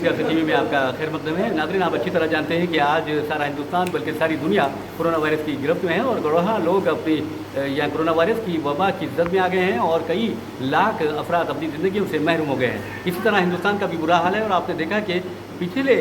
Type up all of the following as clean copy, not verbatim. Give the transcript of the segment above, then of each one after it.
सियासत टीवी में आपका खैर मकदम है। नाज़रीन, आप अच्छी तरह जानते हैं कि आज सारा हिंदुस्तान बल्कि सारी दुनिया कोरोना वायरस की गिरफ्त में है और गरोहा लोग अपनी या कोरोना वायरस की वबा की जद में आ गए हैं और कई लाख अफराद अपनी ज़िंदगी से महरूम हो गए हैं। इसी तरह हिंदुस्तान का भी बुरा हाल है और आपने देखा कि पिछले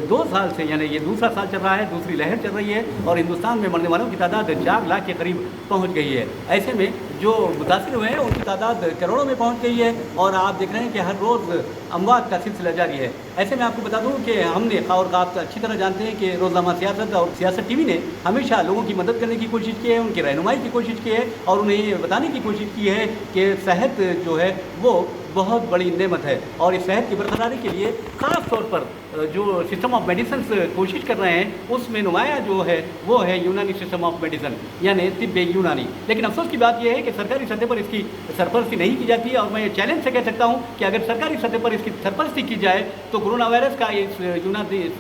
2 साल से, यानी ये दूसरा साल चल रहा है, दूसरी लहर चल रही है और हिंदुस्तान में मरने वालों की तादाद 4 लाख के करीब पहुंच गई है। ऐसे में जो मुतासिर हुए हैं उनकी तादाद करोड़ों में पहुंच गई है और आप देख रहे हैं कि हर रोज़ अमवात का सिलसिला जारी है। ऐसे में आपको बता दूं कि हमने, और आप अच्छी तरह जानते हैं कि रोज़नामा सियासत और सियासत टीवी ने हमेशा लोगों की मदद करने की कोशिश की है, उनकी रहनुमाई की कोशिश की है और उन्हें ये बताने की कोशिश की है कि सेहत जो है वो बहुत बड़ी नेमत है और इस सेहत की बरकरारी के लिए ख़ास तौर पर जो सिस्टम ऑफ मेडिसिन कोशिश कर रहे हैं उसमें नुमाया जो है वो है यूनानी सिस्टम ऑफ मेडिसिन, यानी तिब्बे यूनानी। लेकिन अफसोस की बात यह है कि सरकारी सतह पर इसकी सरपरस्ती नहीं की जाती है और मैं ये चैलेंज से कह सकता हूँ कि अगर सरकारी सतह पर इसकी सरपरस्ती की जाए तो कोरोना वायरस का इस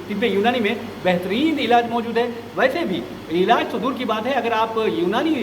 तिब्बे यूनानी में बेहतरीन इलाज मौजूद है। वैसे भी इलाज तो दूर की बात है, अगर आप यूनानी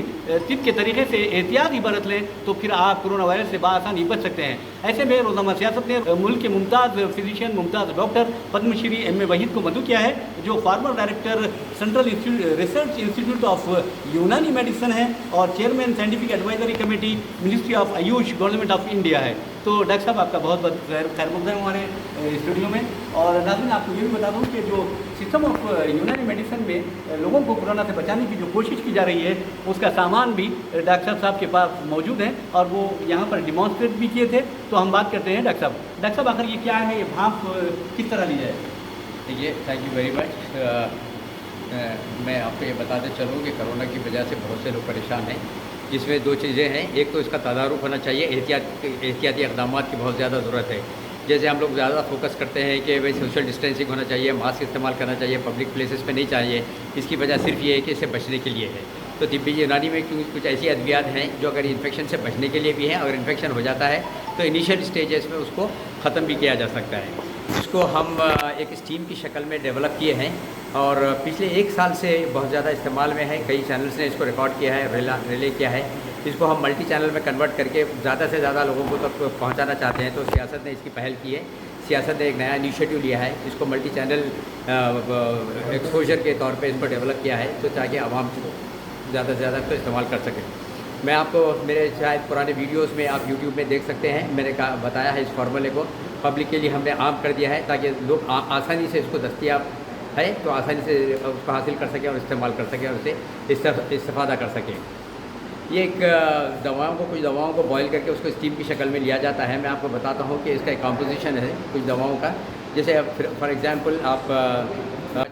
तिब के तरीके से एहतियात ही बरत लें तो फिर आप कोरोना वायरस से बआसानी बच सकते हैं। ऐसे में रोज़नामा सियासत ने मुल्क के मुमताज़ फिजिशियन, मुमताज़ डॉक्टर पद्मश्री एम.ए. वहीद को मदऊ किया है, जो former director central research institute of Unani medicine है और chairman scientific advisory committee ministry of AYUSH government of India है। तो डॉक्टर साहब, आपका बहुत बहुत खैर मकदम है हमारे स्टूडियो में। और नाज़रीन, आपको ये भी बता दूं कि जो सिस्टम ऑफ यूनानी मेडिसिन में लोगों को कोरोना से बचाने की जो कोशिश की जा रही है उसका सामान भी डॉक्टर साहब के पास मौजूद है और वो यहाँ पर डिमॉन्स्ट्रेट भी किए थे। तो हम बात करते हैं डॉक्टर साहब, आखिर ये क्या है, ये भाप किस तरह ली जाए? देखिए, थैंक यू वेरी मच। मैं आपको ये बताते चलूँ कि कोरोना की वजह से बहुत से लोग परेशान हैं। इसमें 2 चीज़ें हैं, एक तो इसका तदारुक होना चाहिए, एहतियाती इक़दाम की बहुत ज़्यादा ज़रूरत है। जैसे हम लोग ज़्यादा फोकस करते हैं कि भाई सोशल डिस्टेंसिंग होना चाहिए, मास्क इस्तेमाल करना चाहिए, पब्लिक प्लेसेस पे नहीं चाहिए। इसकी वजह सिर्फ ये है कि इससे बचने के लिए है। तो तिब्बी यूनानी में कुछ ऐसी अद्वियात हैं जो अगर इन्फेक्शन से बचने के लिए भी हैं, अगर इन्फेक्शन हो जाता है तो इनिशियल स्टेजेस में उसको ख़त्म भी किया जा सकता है। इसको हम एक स्टीम की शक्ल में डेवलप किए हैं और पिछले 1 साल से बहुत ज़्यादा इस्तेमाल में है। कई चैनल्स ने इसको रिकॉर्ड किया है, रिले किया है। इसको हम मल्टी चैनल में कन्वर्ट करके ज़्यादा से ज़्यादा लोगों को तक पहुंचाना चाहते हैं। तो सियासत ने इसकी पहल की है। सियासत ने एक नया इनिशिएटिव लिया है, इसको मल्टी चैनल एक्सपोजर के तौर पे इसको डेवलप किया है, तो ताकि आवाम ज़्यादा से ज़्यादा इसको इस्तेमाल कर सकें। मैं आपको मेरे शायद पुराने वीडियोस में आप यूट्यूब में देख सकते हैं, मैंने बताया है इस फार्मूले को पब्लिक के लिए हमने आम कर दिया है ताकि लोग आसानी से इसको दस्तियाब है तो आसानी से उसको हासिल कर सकें और इस्तेमाल कर सकें और उससे इस्तेफादा कर सकें। ये एक कुछ दवाओं को बॉयल करके उसको स्टीम की शक्ल में लिया जाता है। मैं आपको बताता हूँ कि इसका एक कॉम्पोजिशन है कुछ दवाओं का। जैसे फॉर एग्ज़ाम्पल आप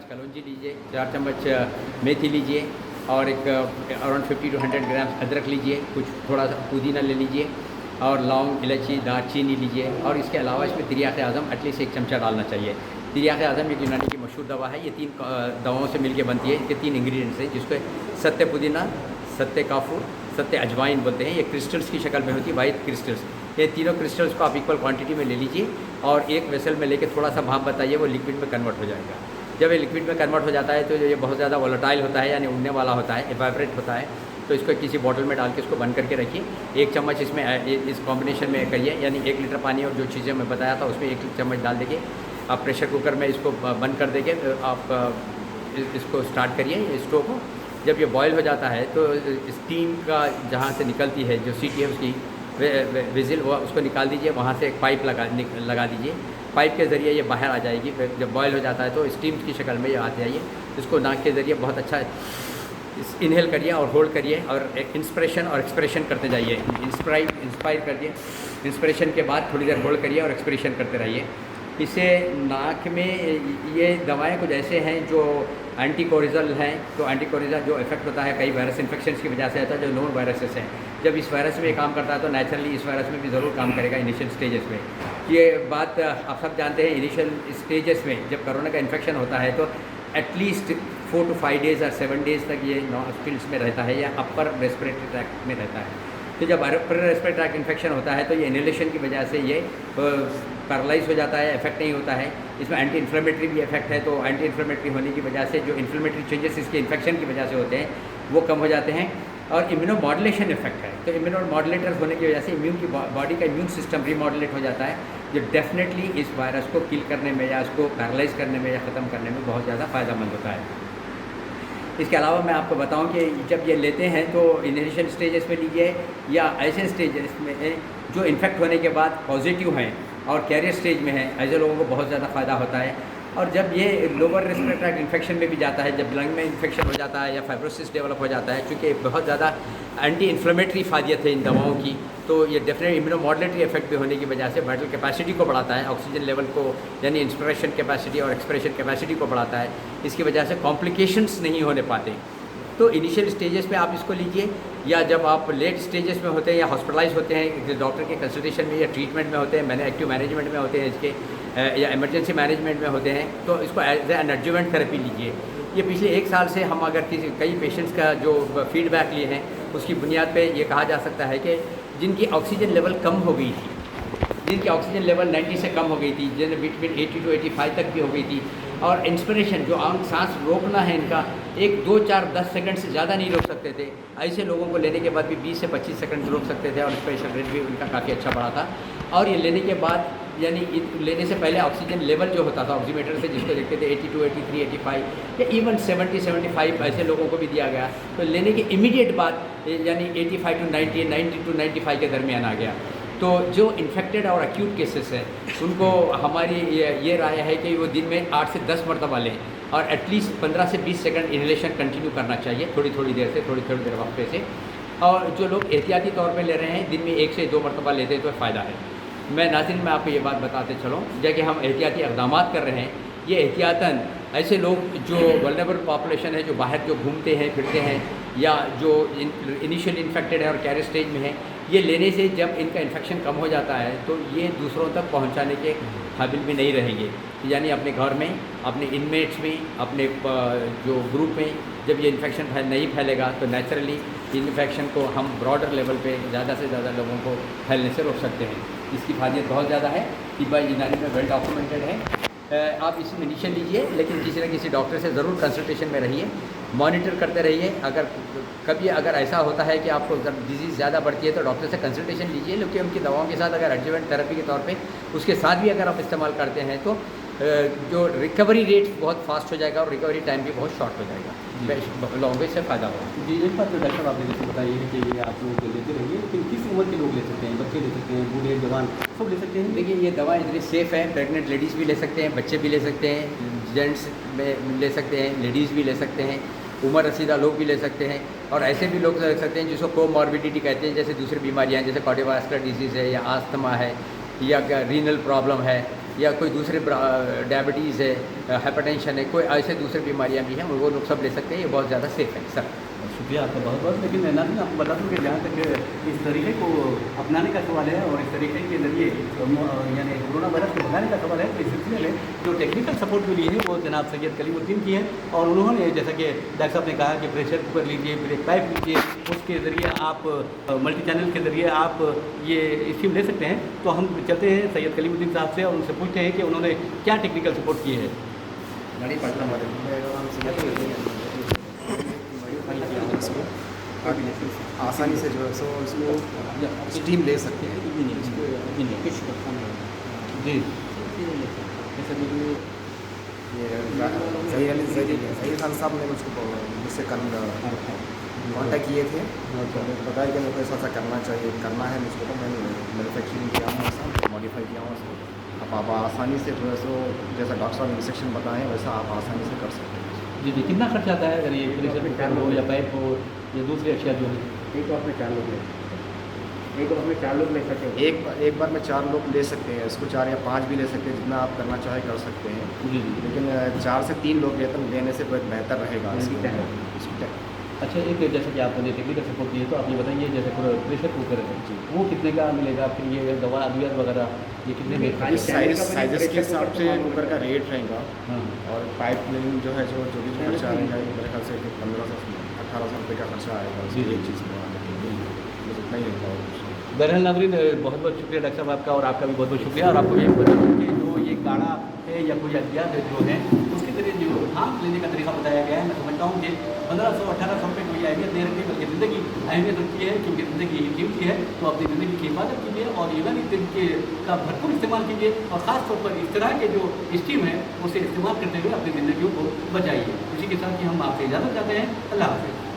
कलौंजी लीजिए, 4 चम्मच मेथी लीजिए और एक अराउंड 50 to 100 ग्राम अदरक लीजिए, कुछ थोड़ा सा पुदीना ले लीजिए और लौंग, इलायची, दालचीनी लीजिए और इसके अलावा इसमें तिरियाक़े आज़म एटलीस्ट 1 चमचा डालना चाहिए। तिरियाक़े आज़म एक यूनानी की मशहूर दवा है। ये 3 दवाओं से मिलके बनती है। इसके 3 इंग्रेडिएंट्स हैं जिसको सत्ते पुदीना, सत्ते काफूर, सत्ते अजवाइन बोलते हैं। ये क्रिस्टल्स की शक्ल में होती है, वाइट क्रिस्टल्स। ये तीनों क्रिस्टल्स को आप इक्वल क्वांटिटी में ले लीजिए और एक वेसल में लेके थोड़ा सा भाप बताइए, वो लिक्विड में कन्वर्ट हो जाएगा। जब ये लिक्विड में कन्वर्ट हो जाता है तो ये बहुत ज़्यादा वोलेटाइल होता है, यानी उड़ने वाला होता है, इवेपोरेट होता है। तो इसको किसी बॉटल में डाल के इसको बंद करके रखिए। 1 चम्मच इसमें इस कॉम्बिनेशन में करिए, यानी 1 लीटर पानी और जो चीज़ें मैं बताया था उसमें 1 चम्मच डाल देंगे। आप प्रेशर कुकर में इसको बंद कर देंगे, आप इसको स्टार्ट करिए स्टोव को। जब ये बॉयल हो जाता है तो स्टीम का जहाँ से निकलती है जो सीटी है उसकी विजिल वो उसको निकाल दीजिए, वहाँ से एक पाइप लगा दीजिए। पाइप के ज़रिए ये बाहर आ जाएगी। जब बॉयल हो जाता है तो स्टीम की शक्ल में ये आ जाइए। इसको नाक के ज़रिए बहुत अच्छा इनहेल करिए और होल्ड करिए और एक इंस्पिरेशन और एक्सप्रेशन करते जाइए। इंस्पायर करिए, इंस्पिरेशन के बाद थोड़ी देर होल्ड करिए और एक्सप्रेशन करते रहिए। इससे नाक में ये दवाएं कुछ ऐसे हैं जो एंटीकोरिजल हैं। तो एंटीकोरिजल जो इफेक्ट होता है कई वायरस इन्फेक्शन की वजह से आता है, जो नोन वायरसेस हैं। जब इस वायरस में काम करता है तो नेचुरली इस वायरस में भी ज़रूर काम करेगा इनिशियल स्टेजेस में। ये बात आप सब जानते हैं, इनिशियल स्टेजेस में जब कोरोना का इन्फेक्शन होता है तो एटलीस्ट 4 to 5 days और 7 days तक ये नॉस्ट्रिल्स में रहता है या अपर रेस्पिरेटरी ट्रैक्ट में रहता है। तो जब अपर रेस्पिरेटरी ट्रैक्ट इन्फेक्शन होता है तो ये इनहेलेशन की वजह से ये पैरालाइज हो जाता है, इफेक्ट नहीं होता है। इसमें एंटी इन्फ्लेमेटरी भी इफेक्ट है, तो एंटी इन्फ्लेमेटरी होने की वजह से जो इन्फ्लेमेटरी चेंजेस इसके इन्फेक्शन की वजह से होते हैं वो कम हो जाते हैं। और इम्यूनो मॉडुलेशन इफेक्ट है, तो इम्यूनो मॉडुलेटर्स होने की वजह से इम्यून की बॉडी का इम्यून सिस्टम रीमॉडुलेट हो जाता है। जो डेफिनेटली इस वायरस को किल करने में या इसको पैरालाइज करने में या ख़त्म करने में बहुत ज़्यादा फ़ायदेमंद होता है। इसके अलावा मैं आपको बताऊं कि जब ये लेते हैं तो इनिशियल स्टेजेस में लीजिए या ऐसे स्टेजेस में जो इन्फेक्ट होने के बाद पॉजिटिव हैं और कैरियर स्टेज में हैं, ऐसे लोगों को बहुत ज़्यादा फ़ायदा होता है। और जब ये लोअर रेस्पिरेटरी ट्रैक्ट इन्फेक्शन में भी जाता है, जब लंग में इन्फेक्शन हो जाता है या फाइब्रोसिस डेवलप हो जाता है, चूँकि बहुत ज़्यादा एंटी इन्फ्लेमेटरी फ़ायदियत है इन दवाओं की, तो ये डेफिनेट इम्यूनोमॉड्यूलेटरी इफेक्ट भी होने की वजह से वाइटल कैपेसिटी को बढ़ाता है, ऑक्सीजन लेवल को यानी इंस्पिरेशन कैपेसिटी और एक्सप्रेशन कैपेसिटी को बढ़ाता है। इसकी वजह से कॉम्प्लिकेशंस नहीं होने पाते। तो इनिशियल स्टेजेस में आप इसको लीजिए, या जब आप लेट स्टेजेस में होते हैं या हॉस्पिटलाइज होते हैं डॉक्टर के कंसल्टेशन में या ट्रीटमेंट में होते हैं, एक्टिव मैनेजमेंट में होते हैं इसके, या इमरजेंसी मैनेजमेंट में होते हैं, तो इसको एज एन एडजुवेंट थेरेपी लीजिए। ये पिछले 1 साल से हम अगर कई पेशेंट्स का जो फीडबैक लिए हैं उसकी बुनियाद पे ये कहा जा सकता है कि जिनकी ऑक्सीजन लेवल कम हो गई थी, जिनकी ऑक्सीजन लेवल 90 से कम हो गई थी, जिन बिटवीन 80 to 85 तक भी हो गई थी, और इंस्पिरेशन जो आम सांस रोकना है इनका 1, 2, 4, 10 सेकंड से ज़्यादा नहीं रोक सकते थे, ऐसे लोगों को लेने के बाद भी 20 से 25 सेकंड रोक सकते थे और इंस्पिरेशन रेट भी उनका काफ़ी अच्छा बढ़ा था। और ये लेने के बाद यानी लेने से पहले ऑक्सीजन लेवल जो होता था ऑक्सीमीटर से जिसको देखते थे 82, 83, 85 या इवन 70, 75 ऐसे लोगों को भी दिया गया, तो लेने के इमीडिएट बाद यानी 85 to 90, 90 to 95 के दरमियान आ गया। तो जो इन्फेक्टेड और एक्यूट केसेस है उनको हमारी ये राय है कि वो दिन में 8 से 10 मरतबा लें और एटलीस्ट 15 से 20 सेकंड इनहेलेशन कंटिन्यू करना चाहिए थोड़ी थोड़ी देर से, थोड़ी थोड़ी देर वक्फे से। और जो लोग एहतियाती तौर पे ले रहे हैं दिन में 1 से 2 मरतबा लेते हैं तो फ़ायदा है। मैं नाज़रीन मैं आपको ये बात बताते चलूँ, जब कि हम एहतियाती इक़दामात कर रहे हैं, ये एहतियातन ऐसे लोग जो वल्नरेबल पॉपुलेशन है, जो बाहर जो घूमते हैं फिरते हैं या जो इनिशियल इन्फेक्टेड है और कैरियर स्टेज में है, ये लेने से जब इनका इन्फेक्शन कम हो जाता है तो ये दूसरों तक पहुंचाने के काबिल भी नहीं रहेंगे। यानी अपने घर में, अपने इनमेट्स में, अपने जो ग्रुप में जब ये इन्फेक्शन नहीं फैलेगा तो नेचुरली इन्फेक्शन को हम ब्रॉडर लेवल पे ज़्यादा से ज़्यादा लोगों को फैलने से रोक सकते हैं। इसकी फायदियत बहुत ज़्यादा है, तिब्बा यूनानी में वेल डॉक्यूमेंटेड है। आप इसमें मेडिसिन लीजिए, लेकिन किसी न किसी डॉक्टर से ज़रूर कंसल्टेशन में रहिए, मॉनिटर करते रहिए। अगर कभी ऐसा होता है कि आपको डिजीज़ ज़्यादा बढ़ती है तो डॉक्टर से कंसल्टेशन लीजिए, लेकिन उनकी दवाओं के साथ अगर एडजुवेंट थेरेपी के तौर पे उसके साथ भी अगर आप इस्तेमाल करते हैं तो जो रिकवरी रेट बहुत फास्ट हो जाएगा और रिकवरी टाइम भी बहुत शॉर्ट हो जाएगा, लॉन्ग से फ़ायदा होगा। जी, एक बात तो डॉक्टर आपने जैसे बताई है कि ये आप लोग लेते रहिए, लेकिन किस उम्र के लोग ले सकते हैं? बच्चे ले सकते हैं, बूढ़े, जवान सब ले सकते हैं? देखिए ये दवा इतनी सेफ़ है, प्रेग्नेंट लेडीज़ भी ले सकते हैं, बच्चे भी ले सकते हैं, जेंट्स में ले सकते हैं, लेडीज़ भी ले सकते हैं, उम्र रसीदा लोग भी ले सकते हैं, और ऐसे भी लोग ले सकते हैं जिसको कोमॉर्बिडिटी कहते हैं, जैसे दूसरी बीमारियाँ जैसे कार्डियोवास्कुलर डिजीज़ है या आस्थमा है या रीनल प्रॉब्लम है या कोई दूसरे डायबिटीज़ है, हाइपरटेंशन है, कोई ऐसे दूसरी बीमारियां भी हैं, वो लोग सब ले सकते हैं। ये बहुत ज़्यादा सेफ है सर। शुक्रिया आपका बहुत बहुत। लेकिन नाज़रीन आपको बता दूँ कि जहाँ तक इस तरीके को अपनाने का सवाल है और इस तरीके के ज़रिए यानी कोरोना वायरस को भगाने का सवाल है, तो इस सिलसिले में जो टेक्निकल सपोर्ट मिली है वो जनाब सैयद कलीमुद्दीन की है। और उन्होंने जैसा कि डॉक्टर साहब ने कहा कि प्रेशर कुकर लीजिए, फिर एक पाइप लीजिए, उसके ज़रिए आप मल्टी चैनल के ज़रिए आप ये स्कीम ले सकते हैं। तो हम चलते हैं सैयद कलीमुद्दीन साहब से और उनसे पूछते हैं कि उन्होंने क्या टेक्निकल सपोर्ट की है। आसानी से जो है सो इसको स्टीम ले सकते हैं। जी, सही खान साहब ने मुझसे कॉन्टैक्ट किए थे, बताया कि मेरे को ऐसा करना चाहिए, करना है मुझको, तो मैंने मैनुफैक्चरिंग किया हूँ, ऐसा मॉडिफाई किया हूँ उसको। अब आप आसानी से जो है सो जैसा डॉक्टर साहब इंस्ट्रक्शन बताएं वैसा आप आसानी से कर सकते हैं। जी जी। कितना खर्च आता है अगर ये प्रेशर कुकर हो या पाइप हो या दूसरी अशिया जो है? एक बार में 4 लोग ले सकते हैं। एक बार में 4 लोग ले सकते हैं, इसको 4 या 5 भी ले सकते हैं, जितना आप करना चाहे कर सकते हैं। जी जी। लेकिन 4 से 3 लोग लेने से बहुत बेहतर रहेगा। अच्छा, एक जैसे कि आपने टेक्निकल सपोर्ट दिए तो आप ये बताइए जैसे प्रेशर कुकर है वो कितने का मिलेगा, फिर ये दवा अद्वियत वगैरह ये कितने में? साइजेस के हिसाब से कुकर का रेट रहेगा। हाँ। और पाइप लाइन जो है जो भी खर्चा आएगा मेरे ख्याल से 1500 से 1800 रुपये का खर्चा आएगा जी एक चीज़ में, उतना ही रहेगा। बहरहाल नाज़रीन बहुत बहुत शुक्रिया डॉक्टर साहब आपका, और आपका भी बहुत बहुत शुक्रिया। और आपको ये बता दूँ कि जो ये काढ़ा है या कोई अद्वियात जो है उसके के जरिए जो भांग लेने का तरीका बताया गया है, मैं समझता हूँ कि 1500-1800 रुपये कोई अहमियत नहीं रखती, बल्कि ज़िंदगी अहमियत रखती है, क्योंकि ज़िंदगी कीमती है। तो अपनी ज़िंदगी की हिफाजत कीजिए और यूनानी तरीके का भरपूर इस्तेमाल कीजिए और ख़ास तौर पर इस तरह के जो स्टीम है उसे इस्तेमाल करते हुए अपनी ज़िंदगियों को बचाइए। इसी के साथ ही हम आपसे इजाज़त चाहते हैं। अल्लाह हाफ़िज़।